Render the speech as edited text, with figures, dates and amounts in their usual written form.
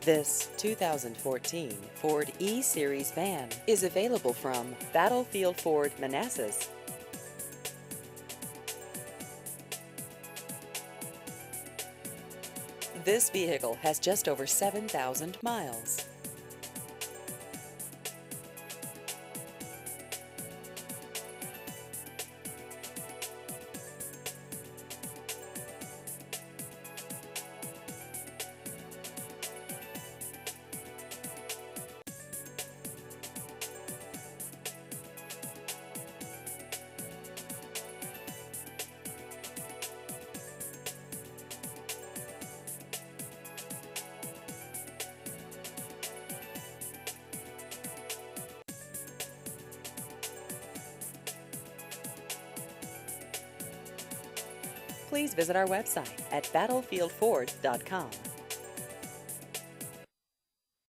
This 2014 Ford E-Series van is available from Battlefield Ford Manassas. This vehicle has just over 7,000 miles. Please visit our website at battlefieldford.com.